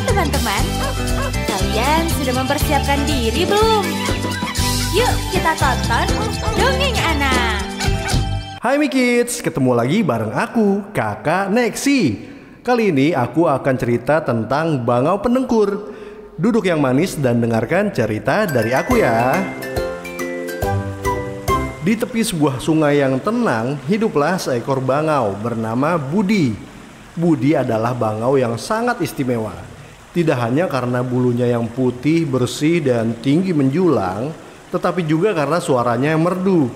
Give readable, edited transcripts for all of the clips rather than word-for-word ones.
teman-teman, kalian sudah mempersiapkan diri belum? Yuk kita tonton Dongeng Anak. Hai Mi Kids, ketemu lagi bareng aku, Kakak Neksi. Kali ini aku akan cerita tentang bangau pendengkur. Duduk yang manis dan dengarkan cerita dari aku ya. Di tepi sebuah sungai yang tenang, hiduplah seekor bangau bernama Budi. Budi adalah bangau yang sangat istimewa. Tidak hanya karena bulunya yang putih, bersih, dan tinggi menjulang, tetapi juga karena suaranya yang merdu.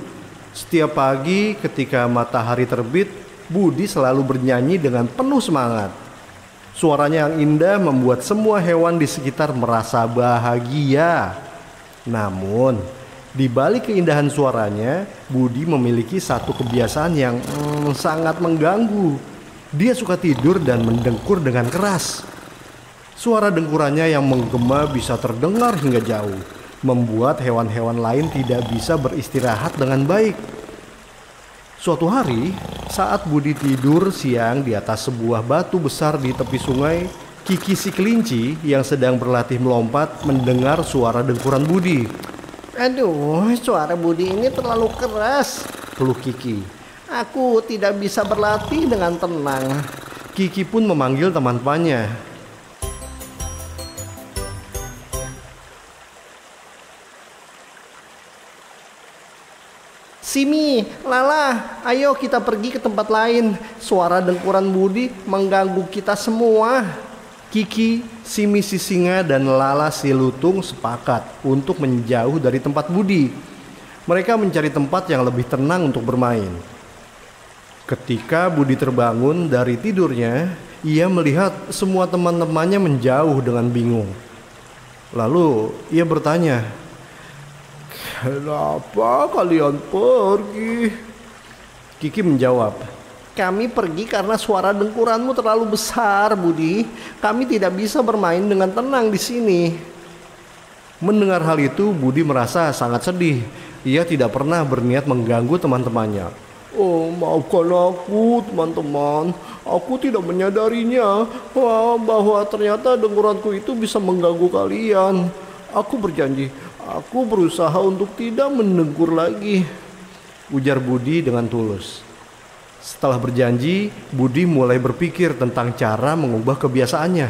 Setiap pagi ketika matahari terbit, Budi selalu bernyanyi dengan penuh semangat. Suaranya yang indah membuat semua hewan di sekitar merasa bahagia. Namun, di balik keindahan suaranya, Budi memiliki satu kebiasaan yang sangat mengganggu. Dia suka tidur dan mendengkur dengan keras. Suara dengkurannya yang menggema bisa terdengar hingga jauh, membuat hewan-hewan lain tidak bisa beristirahat dengan baik. Suatu hari, saat Budi tidur siang di atas sebuah batu besar di tepi sungai, Kiki si kelinci yang sedang berlatih melompat mendengar suara dengkuran Budi. Aduh, suara Budi ini terlalu keras, Keluh Kiki. aku tidak bisa berlatih dengan tenang. Kiki pun memanggil teman-temannya. Simi, Lala, ayo kita pergi ke tempat lain. Suara dengkuran Budi mengganggu kita semua. Kiki, Simi si singa, dan Lala si lutung sepakat untuk menjauh dari tempat Budi. Mereka mencari tempat yang lebih tenang untuk bermain. Ketika Budi terbangun dari tidurnya, ia melihat semua teman-temannya menjauh dengan bingung. Lalu ia bertanya, "Kenapa kalian pergi?" Kiki menjawab, Kami pergi karena suara dengkuranmu terlalu besar, Budi. Kami tidak bisa bermain dengan tenang di sini. Mendengar hal itu, Budi merasa sangat sedih. Ia tidak pernah berniat mengganggu teman-temannya. Oh, maafkan aku teman-teman. Aku tidak menyadarinya bahwa ternyata dengkuranku itu bisa mengganggu kalian. Aku berjanji, aku berusaha untuk tidak mendengkur lagi, ujar Budi dengan tulus. Setelah berjanji, Budi mulai berpikir tentang cara mengubah kebiasaannya.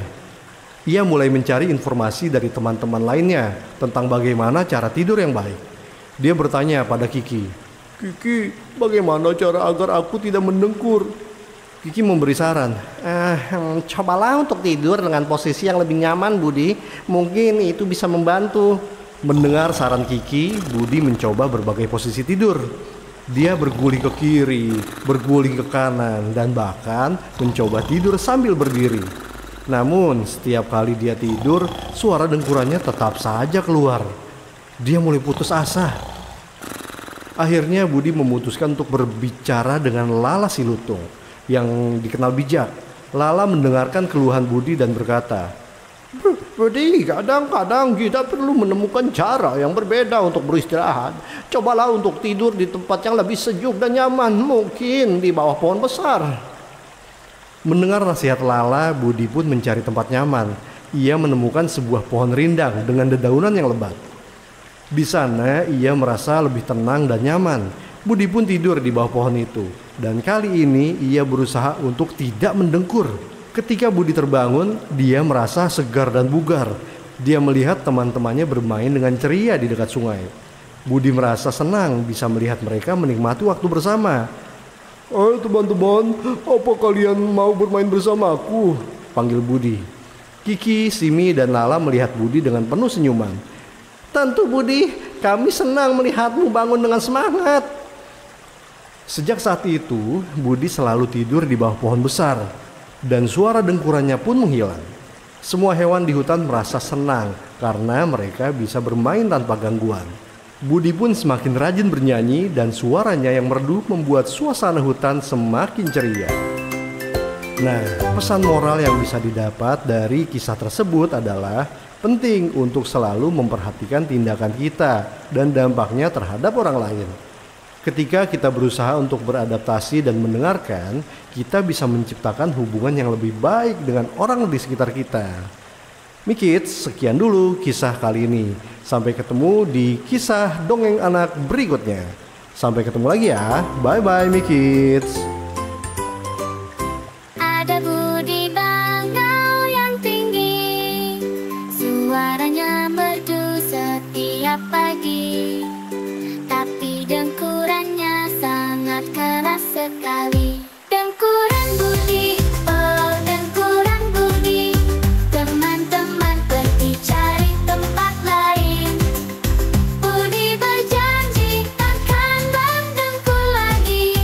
Ia mulai mencari informasi dari teman-teman lainnya tentang bagaimana cara tidur yang baik. Dia bertanya pada Kiki, Kiki, bagaimana cara agar aku tidak mendengkur? Kiki memberi saran. Cobalah untuk tidur dengan posisi yang lebih nyaman, Budi. Mungkin itu bisa membantu. Mendengar saran Kiki, Budi mencoba berbagai posisi tidur. Dia berguling ke kiri, berguling ke kanan, dan bahkan mencoba tidur sambil berdiri. Namun setiap kali dia tidur, suara dengkurannya tetap saja keluar. Dia mulai putus asa. Akhirnya Budi memutuskan untuk berbicara dengan Lala si lutung yang dikenal bijak. Lala mendengarkan keluhan Budi dan berkata, Budi, kadang-kadang kita perlu menemukan cara yang berbeda untuk beristirahat. Cobalah untuk tidur di tempat yang lebih sejuk dan nyaman, mungkin di bawah pohon besar. Mendengar nasihat Lala, Budi pun mencari tempat nyaman. Ia menemukan sebuah pohon rindang dengan dedaunan yang lebat. Di sana ia merasa lebih tenang dan nyaman. Budi pun tidur di bawah pohon itu. Dan kali ini ia berusaha untuk tidak mendengkur. Ketika Budi terbangun, dia merasa segar dan bugar. Dia melihat teman-temannya bermain dengan ceria di dekat sungai. Budi merasa senang bisa melihat mereka menikmati waktu bersama. Teman-teman, apa kalian mau bermain bersama aku? Panggil Budi. Kiki, Simi, dan Lala melihat Budi dengan penuh senyuman. Tentu, Budi, kami senang melihatmu bangun dengan semangat. Sejak saat itu, Budi selalu tidur di bawah pohon besar. Dan suara dengkurannya pun menghilang. Semua hewan di hutan merasa senang karena mereka bisa bermain tanpa gangguan. Budi pun semakin rajin bernyanyi dan suaranya yang merdu membuat suasana hutan semakin ceria. Nah, pesan moral yang bisa didapat dari kisah tersebut adalah penting untuk selalu memperhatikan tindakan kita dan dampaknya terhadap orang lain. Ketika kita berusaha untuk beradaptasi dan mendengarkan, kita bisa menciptakan hubungan yang lebih baik dengan orang di sekitar kita. Mikids, sekian dulu kisah kali ini. Sampai ketemu di kisah dongeng anak berikutnya. Sampai ketemu lagi ya. Bye-bye Mikids. Ada budi bangau yang tinggi, suaranya merdu setiap pagi, tapi dengkurannya sangat keras sekali. Dengkuran budi, oh dengkuran budi, teman-teman pergi cari tempat lain. Budi berjanji akan mendengkur lagi,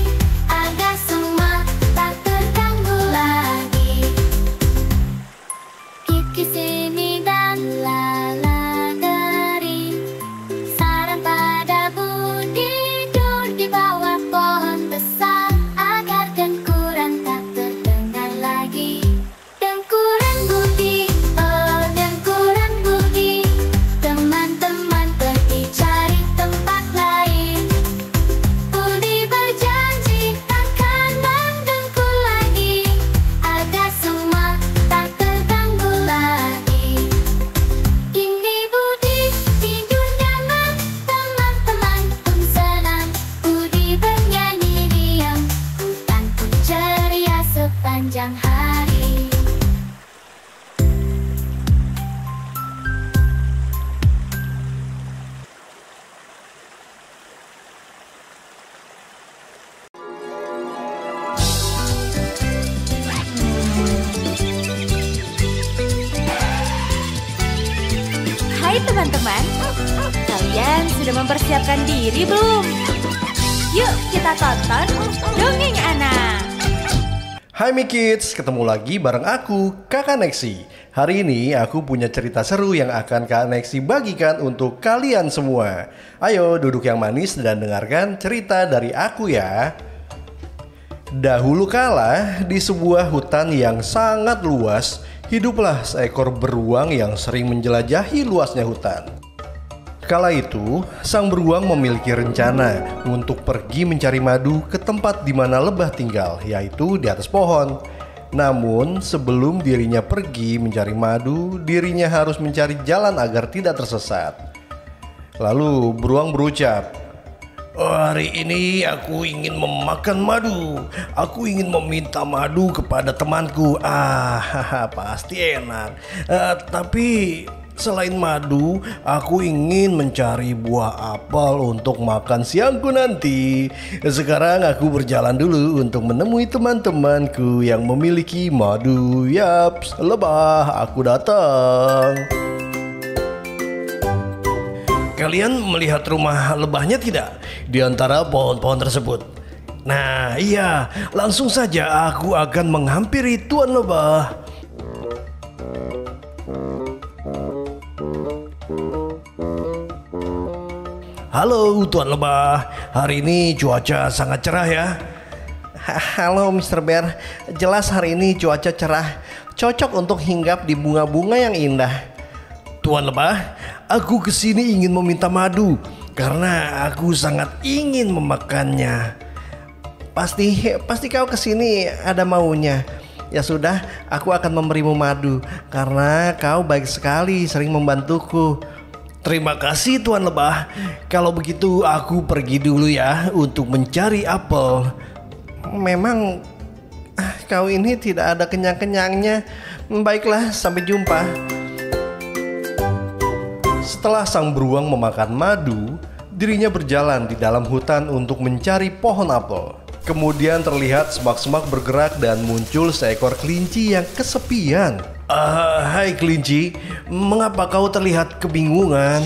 agar semua tak terganggu lagi. Kikis ini dan lala dari, saran pada Budi duduk di bawah pohon besar, agar dengkuran tak terdengar lagi. Dengkuran Budi, oh dengkuran Budi, teman-teman pergi cari tempat lain. Budi berjanji akan mendengkur lagi, agar semua tak terganggu lagi. Kini Budi tidur nyaman, teman-teman pun senang. Budi bernyanyi diam, hutan pun ceria sepanjang hari. Hai teman-teman, kalian sudah mempersiapkan diri belum? Yuk kita tonton Dongeng Anak. Hai Mikids, ketemu lagi bareng aku, Kakak Neksi. Hari ini aku punya cerita seru yang akan Kak Neksi bagikan untuk kalian semua. Ayo duduk yang manis dan dengarkan cerita dari aku ya. Dahulu kala, di sebuah hutan yang sangat luas, hiduplah seekor beruang yang sering menjelajahi luasnya hutan. Kala itu, sang beruang memiliki rencana untuk pergi mencari madu ke tempat di mana lebah tinggal, yaitu di atas pohon. Namun, sebelum dirinya pergi mencari madu, dirinya harus mencari jalan agar tidak tersesat. Lalu, beruang berucap, "Hari ini aku ingin memakan madu. Aku ingin meminta madu kepada temanku. Pasti enak. Tapi selain madu, aku ingin mencari buah apel untuk makan siangku nanti. Sekarang aku berjalan dulu untuk menemui teman-temanku yang memiliki madu. Yaps, lebah, aku datang." Kalian melihat rumah lebahnya tidak di antara pohon-pohon tersebut? Nah, iya, langsung saja aku akan menghampiri Tuan Lebah. Halo Tuan Lebah, hari ini cuaca sangat cerah ya. Halo Mr. Bear, jelas hari ini cuaca cerah, cocok untuk hinggap di bunga-bunga yang indah. Tuan Lebah, aku kesini ingin meminta madu karena aku sangat ingin memakannya. Pasti kau kesini ada maunya. Ya sudah, aku akan memberimu madu karena kau baik sekali, sering membantuku. Terima kasih Tuan Lebah. Kalau begitu aku pergi dulu ya untuk mencari apel. Memang kau ini tidak ada kenyang-kenyangnya. Baiklah, sampai jumpa. Setelah sang beruang memakan madu, dirinya berjalan di dalam hutan untuk mencari pohon apel. Kemudian terlihat semak-semak bergerak dan muncul seekor kelinci yang kesepian. Hai kelinci, mengapa kau terlihat kebingungan?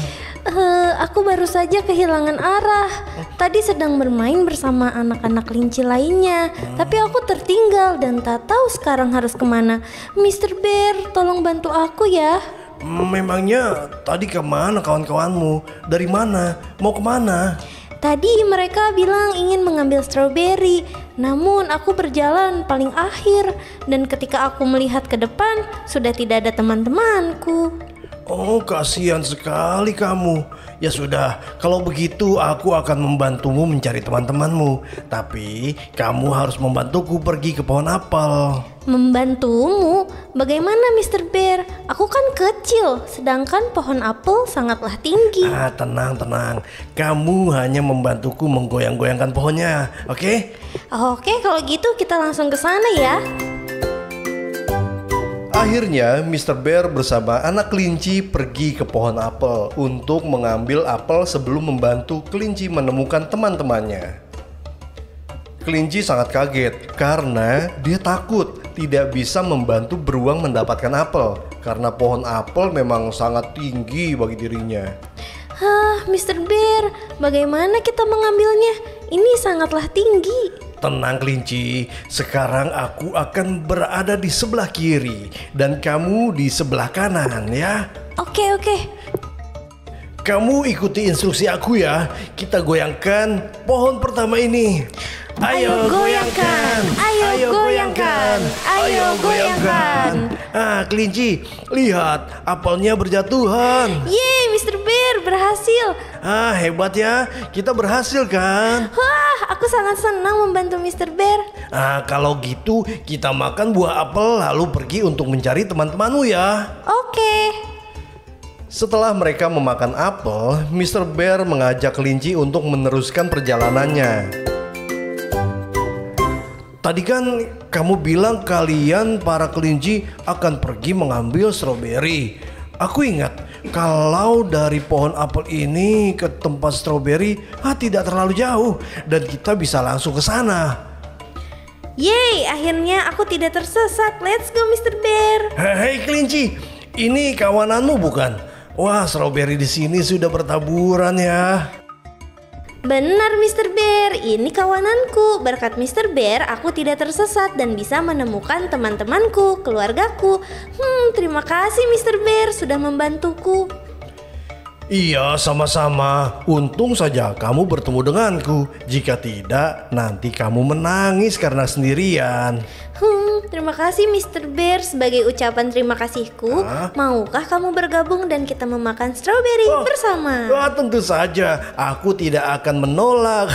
Aku baru saja kehilangan arah. Tadi sedang bermain bersama anak-anak kelinci lainnya, tapi aku tertinggal dan tak tahu sekarang harus kemana. Mr. Bear, tolong bantu aku ya. Memangnya tadi kemana kawan-kawanmu? Dari mana? Mau kemana? Tadi mereka bilang ingin mengambil stroberi, namun aku berjalan paling akhir dan ketika aku melihat ke depan sudah tidak ada teman-temanku. Oh, kasihan sekali kamu. Ya sudah, kalau begitu aku akan membantumu mencari teman-temanmu. Tapi kamu harus membantuku pergi ke pohon apel. Membantumu? Bagaimana Mr. Bear? Aku kan kecil, sedangkan pohon apel sangatlah tinggi. Tenang. Kamu hanya membantuku menggoyang-goyangkan pohonnya, oke? Oke, kalau gitu kita langsung ke sana ya. Akhirnya Mr. Bear bersama anak kelinci pergi ke pohon apel untuk mengambil apel sebelum membantu kelinci menemukan teman-temannya. Kelinci sangat kaget karena dia takut tidak bisa membantu beruang mendapatkan apel karena pohon apel memang sangat tinggi bagi dirinya. Mr. Bear, bagaimana kita mengambilnya? Ini sangatlah tinggi. Tenang kelinci, sekarang aku akan berada di sebelah kiri dan kamu di sebelah kanan ya. Oke. Kamu ikuti instruksi aku ya. Kita goyangkan pohon pertama ini. Ayo goyangkan. Kelinci, lihat apelnya berjatuhan. Yeay, Mr. Bear berhasil. Hebat ya. Kita berhasil kan? Wah, aku sangat senang membantu Mr. Bear. Kalau gitu kita makan buah apel lalu pergi untuk mencari teman-temanmu ya. Oke. Setelah mereka memakan apel, Mr. Bear mengajak kelinci untuk meneruskan perjalanannya. Tadi kan kamu bilang kalian para kelinci akan pergi mengambil stroberi. Aku ingat kalau dari pohon apel ini ke tempat stroberi tidak terlalu jauh dan kita bisa langsung ke sana. Yeay, akhirnya aku tidak tersesat. Let's go Mr. Bear. Hei kelinci, ini kawananmu bukan? Wah, stroberi di sini sudah bertaburan ya. Benar Mr. Bear, ini kawananku. Berkat Mr. Bear, aku tidak tersesat dan bisa menemukan teman-temanku, keluargaku. Terima kasih Mr. Bear sudah membantuku. Iya, sama-sama. Untung saja kamu bertemu denganku. Jika tidak, nanti kamu menangis karena sendirian. Terima kasih Mr. Bear. Sebagai ucapan terima kasihku, maukah kamu bergabung dan kita memakan stroberi bersama? Tentu saja, aku tidak akan menolak.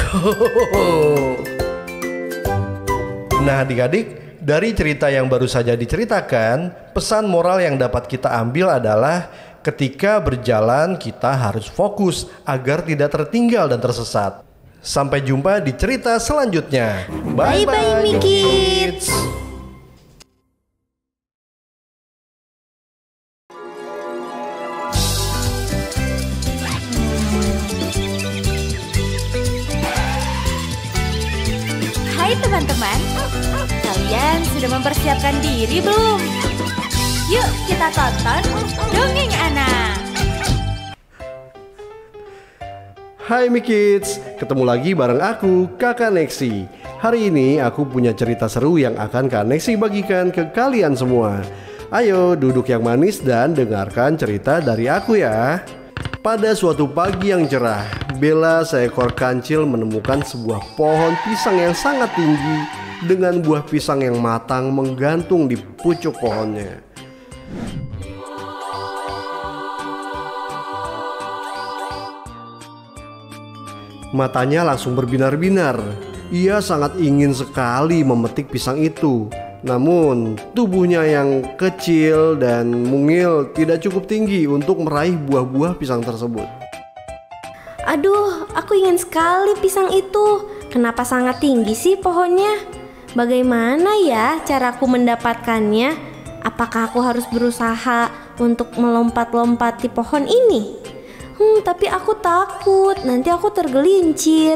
Nah adik-adik, dari cerita yang baru saja diceritakan, pesan moral yang dapat kita ambil adalah ketika berjalan kita harus fokus agar tidak tertinggal dan tersesat. Sampai jumpa di cerita selanjutnya. Bye-bye Mikids. Hai teman-teman, kalian sudah mempersiapkan diri belum? Yuk kita tonton Dongeng Anak. Hai Mikids, ketemu lagi bareng aku, Kakak Nexi. Hari ini aku punya cerita seru yang akan Kak Nexi bagikan ke kalian semua. Ayo duduk yang manis dan dengarkan cerita dari aku ya. Pada suatu pagi yang cerah, Bella seekor kancil menemukan sebuah pohon pisang yang sangat tinggi dengan buah pisang yang matang menggantung di pucuk pohonnya. Matanya langsung berbinar-binar. Ia sangat ingin sekali memetik pisang itu. Namun tubuhnya yang kecil dan mungil tidak cukup tinggi untuk meraih buah-buah pisang tersebut. Aduh, aku ingin sekali pisang itu. Kenapa sangat tinggi sih pohonnya? Bagaimana ya caraku mendapatkannya? Apakah aku harus berusaha untuk melompat-lompati pohon ini? Tapi aku takut, nanti aku tergelincir.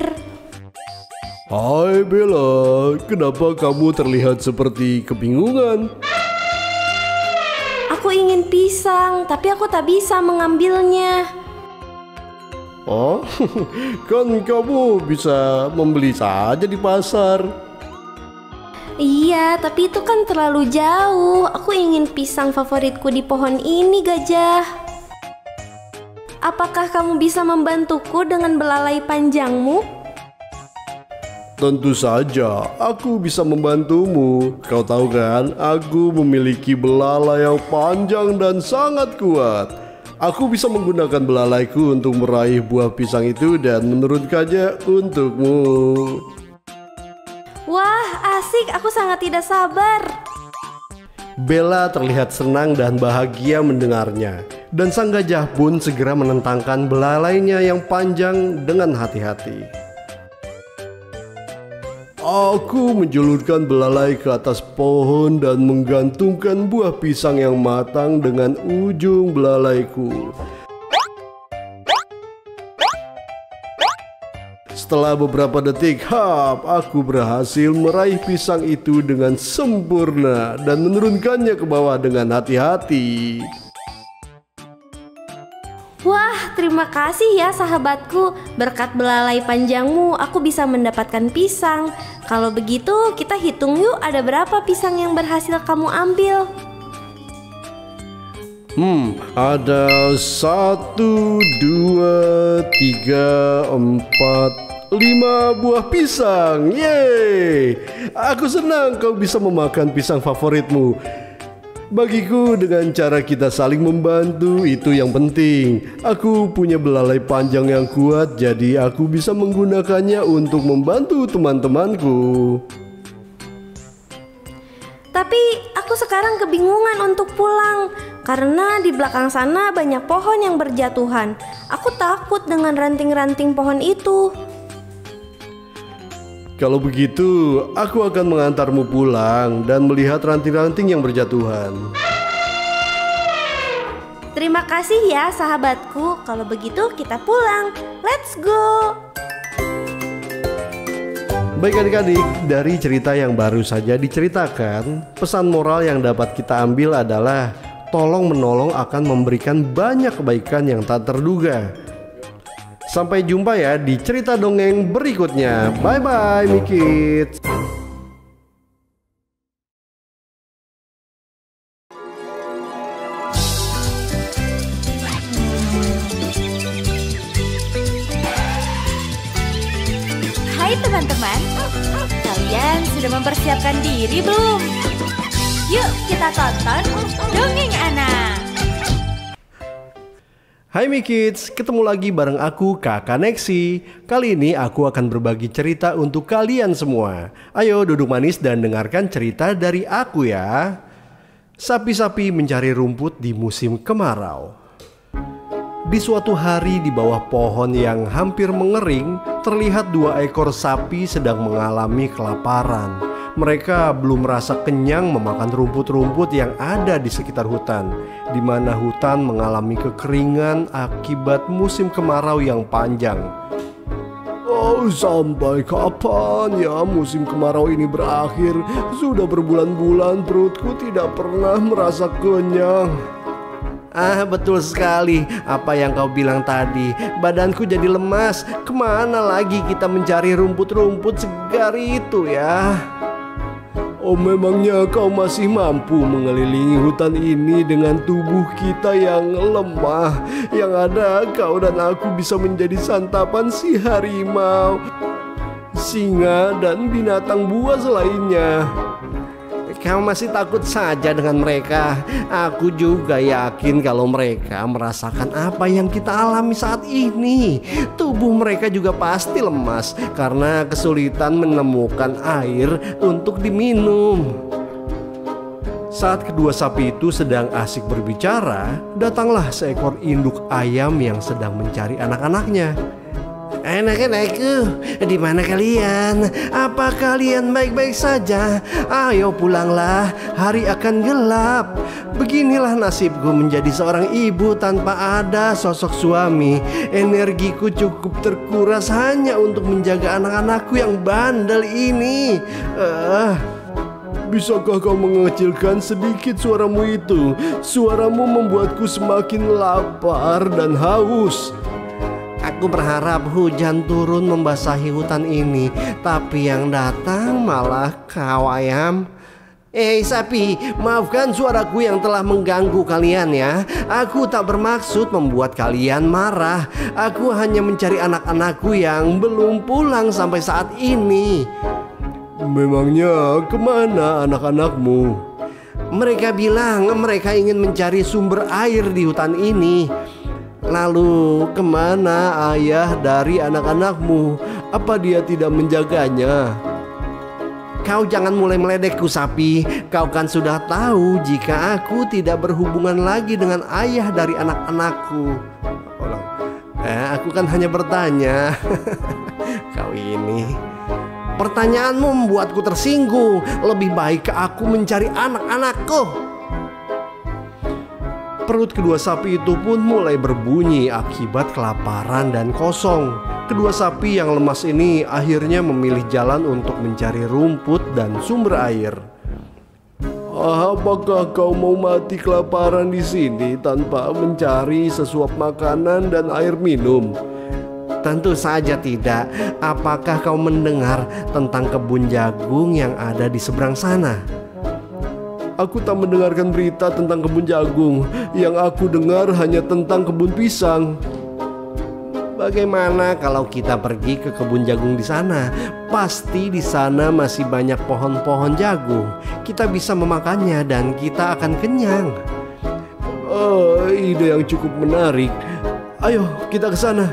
Hai Bella, kenapa kamu terlihat seperti kebingungan? Aku ingin pisang, tapi aku tak bisa mengambilnya. Oh, kan kamu bisa membeli saja di pasar. Iya, tapi itu kan terlalu jauh. Aku ingin pisang favoritku di pohon ini, Gajah. Apakah kamu bisa membantuku dengan belalai panjangmu? Tentu saja, aku bisa membantumu. Kau tahu kan, aku memiliki belalai yang panjang dan sangat kuat. Aku bisa menggunakan belalaiku untuk meraih buah pisang itu dan menurunkannya untukmu. Wah, asik. Aku sangat tidak sabar. Bella terlihat senang dan bahagia mendengarnya. Dan sang gajah pun segera menentangkan belalainya yang panjang dengan hati-hati. Aku menjulurkan belalai ke atas pohon dan menggantungkan buah pisang yang matang dengan ujung belalaiku. Setelah beberapa detik, aku berhasil meraih pisang itu dengan sempurna dan menurunkannya ke bawah dengan hati-hati. Wah, terima kasih ya sahabatku. Berkat belalai panjangmu, aku bisa mendapatkan pisang. Kalau begitu, kita hitung yuk ada berapa pisang yang berhasil kamu ambil. Ada 1, 2, 3, 4, 5 buah pisang. Yeay! Aku senang kau bisa memakan pisang favoritmu. Bagiku dengan cara kita saling membantu itu yang penting. Aku punya belalai panjang yang kuat, jadi aku bisa menggunakannya untuk membantu teman-temanku. Tapi aku sekarang kebingungan untuk pulang karena di belakang sana banyak pohon yang berjatuhan. Aku takut dengan ranting-ranting pohon itu. Kalau begitu, aku akan mengantarmu pulang dan melihat ranting-ranting yang berjatuhan. Terima kasih ya sahabatku. Kalau begitu kita pulang. Let's go. Baik adik-adik, dari cerita yang baru saja diceritakan, pesan moral yang dapat kita ambil adalah tolong menolong akan memberikan banyak kebaikan yang tak terduga. Sampai jumpa ya di cerita dongeng berikutnya. Bye bye Mikits. Hai teman-teman, kalian sudah mempersiapkan diri belum? Yuk kita tonton Dongeng Anak. Hai Mikits, ketemu lagi bareng aku Kakak Nexi. Kali ini aku akan berbagi cerita untuk kalian semua. Ayo duduk manis dan dengarkan cerita dari aku ya. Sapi-sapi mencari rumput di musim kemarau. Di suatu hari di bawah pohon yang hampir mengering, terlihat 2 ekor sapi sedang mengalami kelaparan. Mereka belum merasa kenyang memakan rumput-rumput yang ada di sekitar hutan, di mana hutan mengalami kekeringan akibat musim kemarau yang panjang. Oh, sampai kapan ya musim kemarau ini berakhir? Sudah berbulan-bulan perutku tidak pernah merasa kenyang. Betul sekali apa yang kau bilang tadi. Badanku jadi lemas. Kemana lagi kita mencari rumput-rumput segar itu ya? Oh, memangnya kau masih mampu mengelilingi hutan ini dengan tubuh kita yang lemah? Yang ada kau dan aku bisa menjadi santapan si harimau, singa, dan binatang buas lainnya. Kau masih takut saja dengan mereka. Aku juga yakin kalau mereka merasakan apa yang kita alami saat ini. Tubuh mereka juga pasti lemas karena kesulitan menemukan air untuk diminum. Saat kedua sapi itu sedang asik berbicara, datanglah seekor induk ayam yang sedang mencari anak-anaknya. Anak-anakku, di mana kalian? Apa kalian baik-baik saja? Ayo pulanglah, hari akan gelap. Beginilah nasibku menjadi seorang ibu tanpa ada sosok suami. Energiku cukup terkuras hanya untuk menjaga anak-anakku yang bandel ini. Bisakah kau mengecilkan sedikit suaramu itu? Suaramu membuatku semakin lapar dan haus. Aku berharap hujan turun membasahi hutan ini, tapi yang datang malah kau ayam. Sapi, maafkan suaraku yang telah mengganggu kalian ya. Aku tak bermaksud membuat kalian marah. Aku hanya mencari anak-anakku yang belum pulang sampai saat ini. Memangnya kemana anak-anakmu? Mereka bilang mereka ingin mencari sumber air di hutan ini. Lalu kemana ayah dari anak-anakmu? Apa dia tidak menjaganya? Kau jangan mulai meledekku, sapi. Kau kan sudah tahu jika aku tidak berhubungan lagi dengan ayah dari anak-anakku. Aku kan hanya bertanya. Kau ini, pertanyaanmu membuatku tersinggung. Lebih baik aku mencari anak-anakku. Perut kedua sapi itu pun mulai berbunyi akibat kelaparan dan kosong. Kedua sapi yang lemas ini akhirnya memilih jalan untuk mencari rumput dan sumber air. Apakah kau mau mati kelaparan di sini tanpa mencari sesuap makanan dan air minum? Tentu saja tidak. Apakah kau mendengar tentang kebun jagung yang ada di seberang sana? Aku tak mendengarkan berita tentang kebun jagung. Yang aku dengar hanya tentang kebun pisang. Bagaimana kalau kita pergi ke kebun jagung di sana? Pasti di sana masih banyak pohon-pohon jagung. Kita bisa memakannya dan kita akan kenyang. Ide yang cukup menarik. Ayo kita ke sana.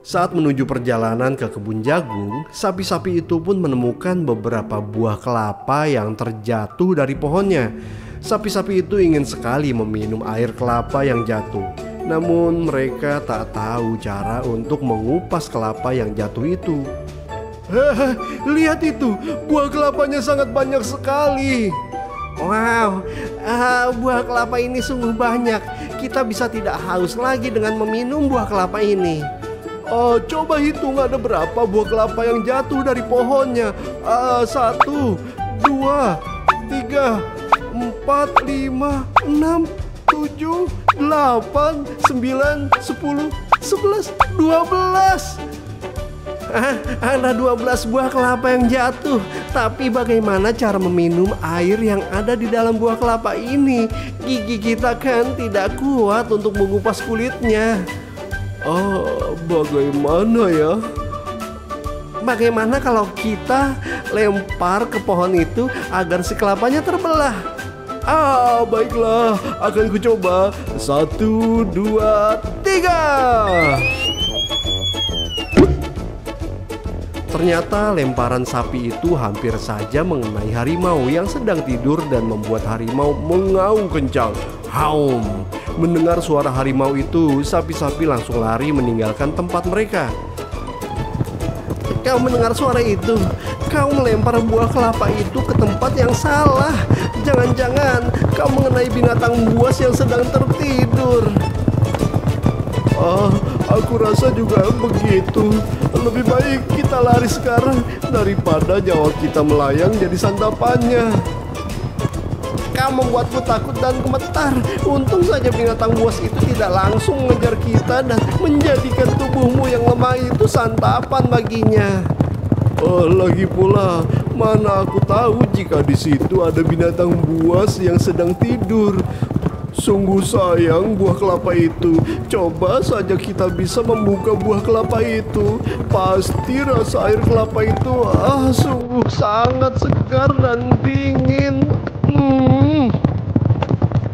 Saat menuju perjalanan ke kebun jagung, sapi-sapi itu pun menemukan beberapa buah kelapa yang terjatuh dari pohonnya. Sapi-sapi itu ingin sekali meminum air kelapa yang jatuh. Namun mereka tak tahu cara untuk mengupas kelapa yang jatuh itu. Lihat itu, buah kelapanya sangat banyak sekali. Wow, buah kelapa ini sungguh banyak. Kita bisa tidak haus lagi dengan meminum buah kelapa ini. Coba hitung ada berapa buah kelapa yang jatuh dari pohonnya. 1, 2, 3, 4, 5, 6, 7, 8, 9, 10, 11, 12. Ada 12 buah kelapa yang jatuh. Tapi bagaimana cara meminum air yang ada di dalam buah kelapa ini? Gigi kita kan tidak kuat untuk mengupas kulitnya. Bagaimana ya? Bagaimana kalau kita lempar ke pohon itu agar si kelapanya terbelah? Baiklah, akan ku coba. 1, 2, 3. Ternyata lemparan sapi itu hampir saja mengenai harimau yang sedang tidur dan membuat harimau mengaum kencang. Haum! Mendengar suara harimau itu, sapi-sapi langsung lari meninggalkan tempat mereka. Kau mendengar suara itu? Kau melempar buah kelapa itu ke tempat yang salah. Jangan-jangan kau mengenai binatang buas yang sedang tertidur. Aku rasa juga begitu. Lebih baik kita lari sekarang daripada nyawa kita melayang jadi santapannya. Kau membuatku takut dan gemetar. Untung saja binatang buas itu tidak langsung mengejar kita dan menjadikan tubuhmu yang lemah itu santapan baginya. Lagi pula, mana aku tahu jika di situ ada binatang buas yang sedang tidur. Sungguh sayang buah kelapa itu. Coba saja kita bisa membuka buah kelapa itu. Pasti rasa air kelapa itu sungguh sangat segar dan dingin.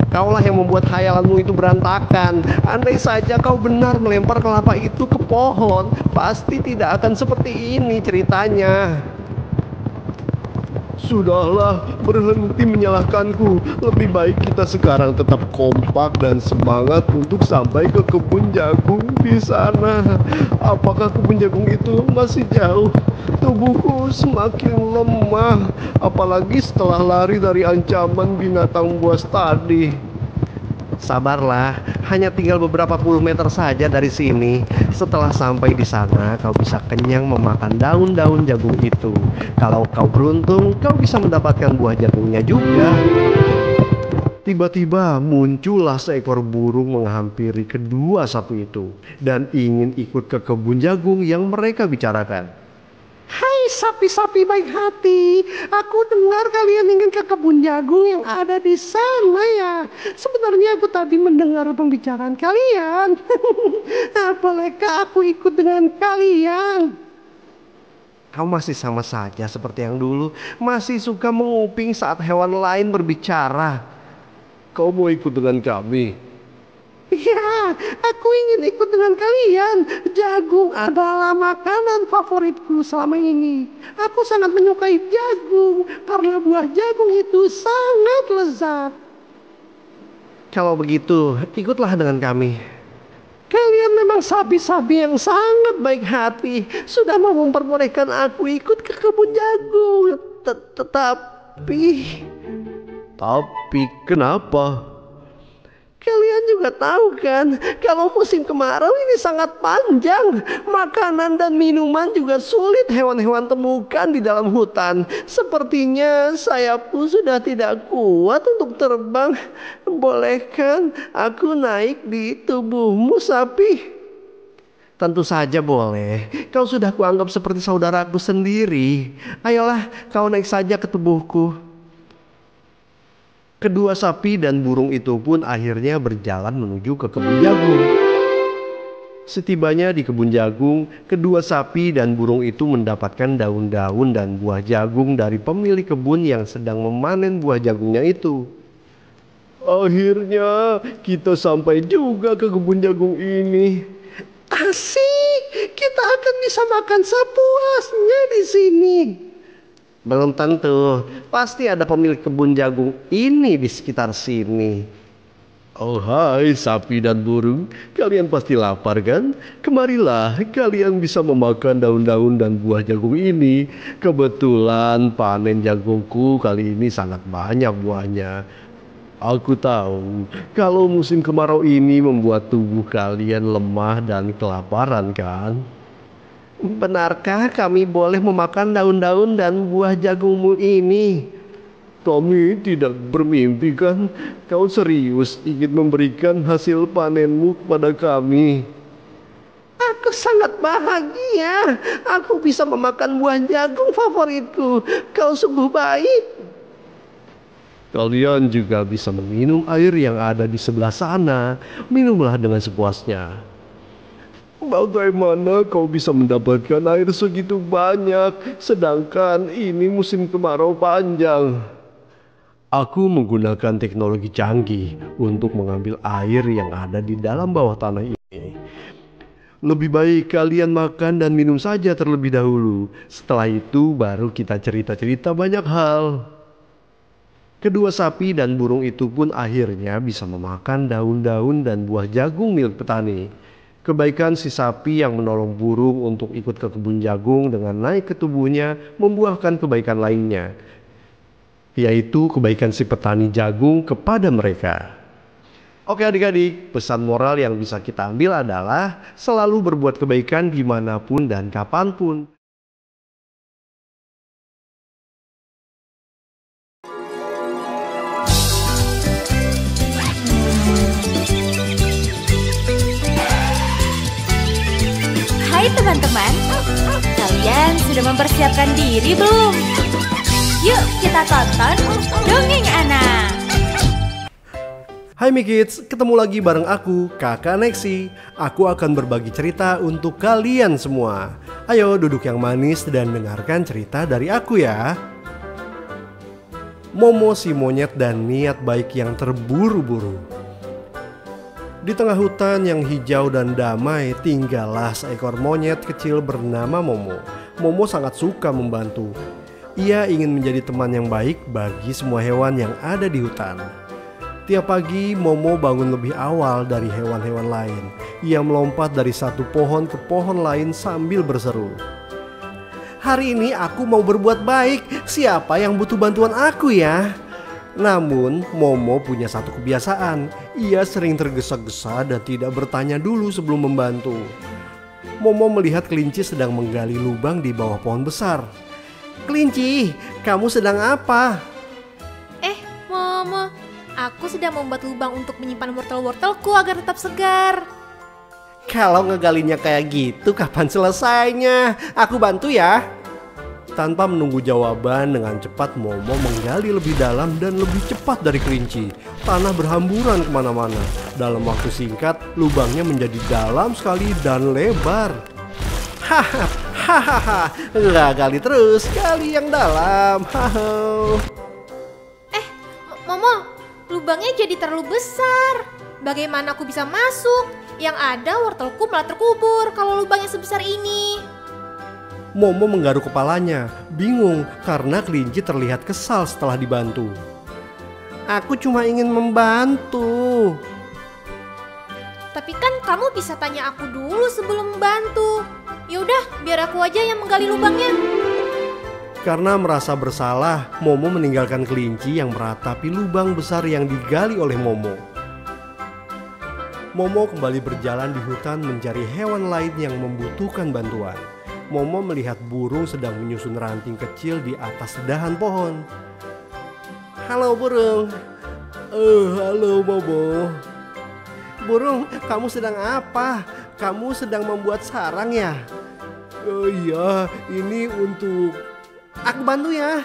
Kaulah yang membuat khayalanmu itu berantakan. Andai saja kau benar melempar kelapa itu ke pohon, pasti tidak akan seperti ini ceritanya. Sudahlah, berhenti menyalahkanku. Lebih baik kita sekarang tetap kompak dan semangat untuk sampai ke kebun jagung di sana. Apakah kebun jagung itu masih jauh? Tubuhku semakin lemah, apalagi setelah lari dari ancaman binatang buas tadi. Sabarlah, hanya tinggal beberapa puluh meter saja dari sini. Setelah sampai di sana, kau bisa kenyang memakan daun-daun jagung itu. Kalau kau beruntung, kau bisa mendapatkan buah jagungnya juga. Tiba-tiba muncullah seekor burung menghampiri kedua sapi itu dan ingin ikut ke kebun jagung yang mereka bicarakan. Hai sapi-sapi baik hati, aku dengar kalian ingin ke kebun jagung yang ada di sana ya. Sebenarnya aku tadi mendengar pembicaraan kalian. Bolehkah aku ikut dengan kalian? Kau masih sama saja seperti yang dulu, masih suka menguping saat hewan lain berbicara. Kau mau ikut dengan kami? Ya, aku ingin ikut dengan kalian. Jagung adalah makanan favoritku selama ini. Aku sangat menyukai jagung karena buah jagung itu sangat lezat. Kalau begitu, ikutlah dengan kami. Kalian memang sapi-sapi yang sangat baik hati. Sudah mau memperbolehkan aku ikut ke kebun jagung. Tapi kenapa? Kalian juga tahu kan, kalau musim kemarau ini sangat panjang. Makanan dan minuman juga sulit hewan-hewan temukan di dalam hutan. Sepertinya sayapku sudah tidak kuat untuk terbang. Bolehkan aku naik di tubuhmu, sapi? Tentu saja boleh. Kau sudah kuanggap seperti saudaraku sendiri. Ayolah, kau naik saja ke tubuhku. Kedua sapi dan burung itu pun akhirnya berjalan menuju ke kebun jagung. Setibanya di kebun jagung, kedua sapi dan burung itu mendapatkan daun-daun dan buah jagung dari pemilik kebun yang sedang memanen buah jagungnya itu. Akhirnya kita sampai juga ke kebun jagung ini. Asik, kita akan bisa makan sepuasnya di sini. Belum tentu, pasti ada pemilik kebun jagung ini di sekitar sini. Oh hai sapi dan burung, kalian pasti lapar kan? Kemarilah, kalian bisa memakan daun-daun dan buah jagung ini. Kebetulan panen jagungku kali ini sangat banyak buahnya. Aku tahu kalau musim kemarau ini membuat tubuh kalian lemah dan kelaparan kan? Benarkah kami boleh memakan daun-daun dan buah jagungmu ini? Kami tidak bermimpi kan? Kau serius ingin memberikan hasil panenmu kepada kami? Aku sangat bahagia. Aku bisa memakan buah jagung favoritku. Kau sungguh baik. Kalian juga bisa meminum air yang ada di sebelah sana. Minumlah dengan sepuasnya. Bagaimana kau bisa mendapatkan air segitu banyak, sedangkan ini musim kemarau panjang? Aku menggunakan teknologi canggih untuk mengambil air yang ada di dalam bawah tanah ini. Lebih baik kalian makan dan minum saja terlebih dahulu. Setelah itu baru kita cerita-cerita banyak hal. Kedua sapi dan burung itu pun akhirnya bisa memakan daun-daun dan buah jagung milik petani. Kebaikan si sapi yang menolong burung untuk ikut ke kebun jagung dengan naik ke tubuhnya membuahkan kebaikan lainnya, yaitu kebaikan si petani jagung kepada mereka. Oke adik-adik, pesan moral yang bisa kita ambil adalah selalu berbuat kebaikan dimanapun dan kapanpun. Hai teman-teman, kalian sudah mempersiapkan diri belum? Yuk kita tonton Dongeng Anak. Hai Mi Kids, ketemu lagi bareng aku, Kakak Nexi. Aku akan berbagi cerita untuk kalian semua. Ayo duduk yang manis dan dengarkan cerita dari aku ya. Momo si monyet dan niat baik yang terburu-buru. Di tengah hutan yang hijau dan damai, tinggallah seekor monyet kecil bernama Momo. Momo sangat suka membantu. Ia ingin menjadi teman yang baik bagi semua hewan yang ada di hutan. Tiap pagi, Momo bangun lebih awal dari hewan-hewan lain. Ia melompat dari satu pohon ke pohon lain sambil berseru, "Hari ini aku mau berbuat baik. Siapa yang butuh bantuan aku ya?" Namun Momo punya satu kebiasaan. Ia sering tergesa-gesa dan tidak bertanya dulu sebelum membantu. Momo melihat kelinci sedang menggali lubang di bawah pohon besar. "Kelinci, kamu sedang apa?" Momo, aku sedang membuat lubang untuk menyimpan wortel-wortelku agar tetap segar. Kalau ngegalinya kayak gitu, kapan selesainya? Aku bantu ya. Tanpa menunggu jawaban, dengan cepat Momo menggali lebih dalam dan lebih cepat dari kelinci. Tanah berhamburan kemana-mana. Dalam waktu singkat, lubangnya menjadi dalam sekali dan lebar. Hahaha, nggak gali terus, gali yang dalam. Momo, lubangnya jadi terlalu besar. Bagaimana aku bisa masuk? Yang ada wortelku malah terkubur kalau lubangnya sebesar ini. Momo menggaruk kepalanya, bingung karena kelinci terlihat kesal setelah dibantu. Aku cuma ingin membantu. Tapi kan kamu bisa tanya aku dulu sebelum membantu. Yaudah, biar aku aja yang menggali lubangnya. Karena merasa bersalah, Momo meninggalkan kelinci yang meratapi lubang besar yang digali oleh Momo. Momo kembali berjalan di hutan mencari hewan lain yang membutuhkan bantuan. Momo melihat burung sedang menyusun ranting kecil di atas dahan pohon. Halo burung. Halo Momo. Burung, kamu sedang apa? Kamu sedang membuat sarang ya? Iya, ini untuk... Aku bantu ya.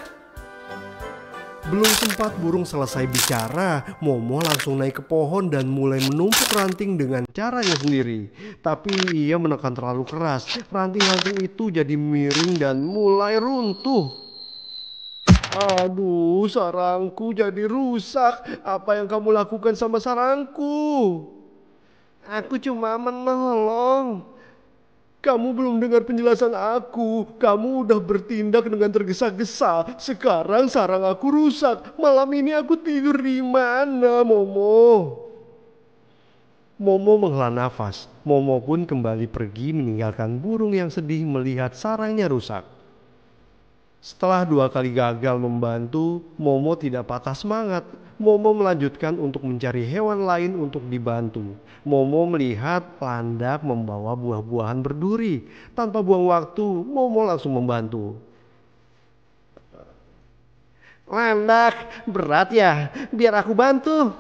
Belum sempat burung selesai bicara, Momo langsung naik ke pohon dan mulai menumpuk ranting dengan caranya sendiri. Tapi ia menekan terlalu keras. Ranting-ranting itu jadi miring dan mulai runtuh. Aduh, sarangku jadi rusak. Apa yang kamu lakukan sama sarangku? Aku cuma menolong. Kamu belum dengar penjelasan aku. Kamu udah bertindak dengan tergesa-gesa. Sekarang sarang aku rusak. Malam ini aku tidur di mana, Momo? Momo menghela nafas. Momo pun kembali pergi meninggalkan burung yang sedih melihat sarangnya rusak. Setelah 2 kali gagal membantu, Momo tidak patah semangat. Momo melanjutkan untuk mencari hewan lain untuk dibantu. Momo melihat landak membawa buah-buahan berduri. Tanpa buang waktu, Momo langsung membantu. Landak, berat ya? Biar aku bantu.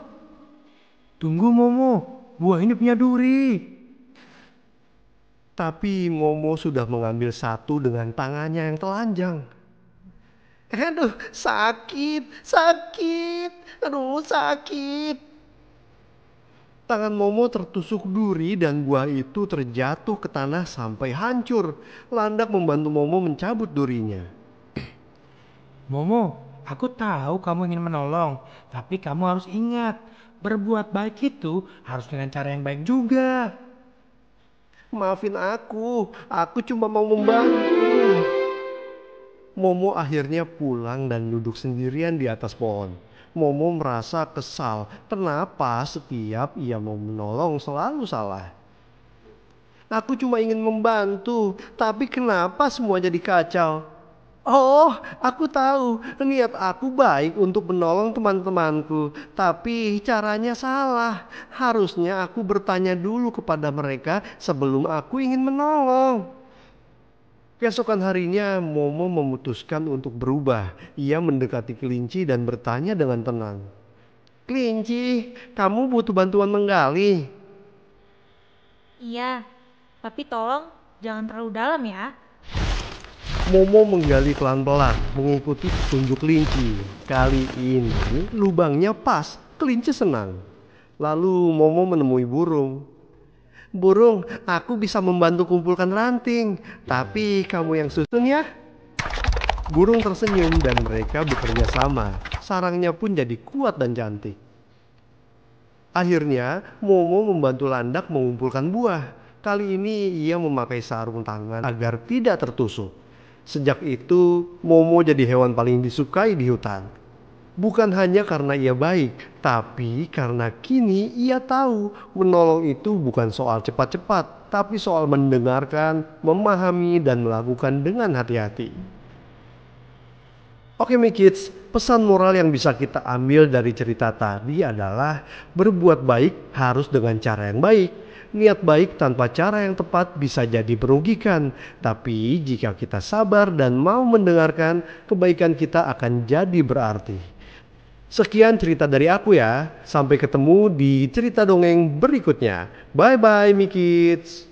Tunggu Momo, buah ini punya duri. Tapi Momo sudah mengambil satu dengan tangannya yang telanjang. Aduh, sakit. Aduh, sakit. Tangan Momo tertusuk duri dan buah itu terjatuh ke tanah sampai hancur. Landak membantu Momo mencabut durinya. Momo, aku tahu kamu ingin menolong, tapi kamu harus ingat, berbuat baik itu harus dengan cara yang baik juga. Maafin aku cuma mau membantu. Momo akhirnya pulang dan duduk sendirian di atas pohon. Momo merasa kesal. Kenapa setiap ia mau menolong selalu salah? Aku cuma ingin membantu, tapi kenapa semua jadi kacau? Oh, aku tahu. Niat aku baik untuk menolong teman-temanku, tapi caranya salah. Harusnya aku bertanya dulu kepada mereka sebelum aku ingin menolong. Keesokan harinya, Momo memutuskan untuk berubah. Ia mendekati kelinci dan bertanya dengan tenang. Kelinci, kamu butuh bantuan menggali? Iya, tapi tolong jangan terlalu dalam ya. Momo menggali pelan-pelan, mengikuti petunjuk kelinci. Kali ini lubangnya pas, kelinci senang. Lalu Momo menemui burung. Burung, aku bisa membantu kumpulkan ranting, tapi kamu yang susun ya. Burung tersenyum dan mereka bekerja sama. Sarangnya pun jadi kuat dan cantik. Akhirnya, Momo membantu landak mengumpulkan buah. Kali ini ia memakai sarung tangan agar tidak tertusuk. Sejak itu, Momo jadi hewan paling disukai di hutan. Bukan hanya karena ia baik, tapi karena kini ia tahu menolong itu bukan soal cepat-cepat, tapi soal mendengarkan, memahami, dan melakukan dengan hati-hati. Oke Mi Kids, pesan moral yang bisa kita ambil dari cerita tadi adalah berbuat baik harus dengan cara yang baik. Niat baik tanpa cara yang tepat bisa jadi merugikan, tapi jika kita sabar dan mau mendengarkan, kebaikan kita akan jadi berarti. Sekian cerita dari aku ya. Sampai ketemu di cerita dongeng berikutnya. Bye bye Mi Kids.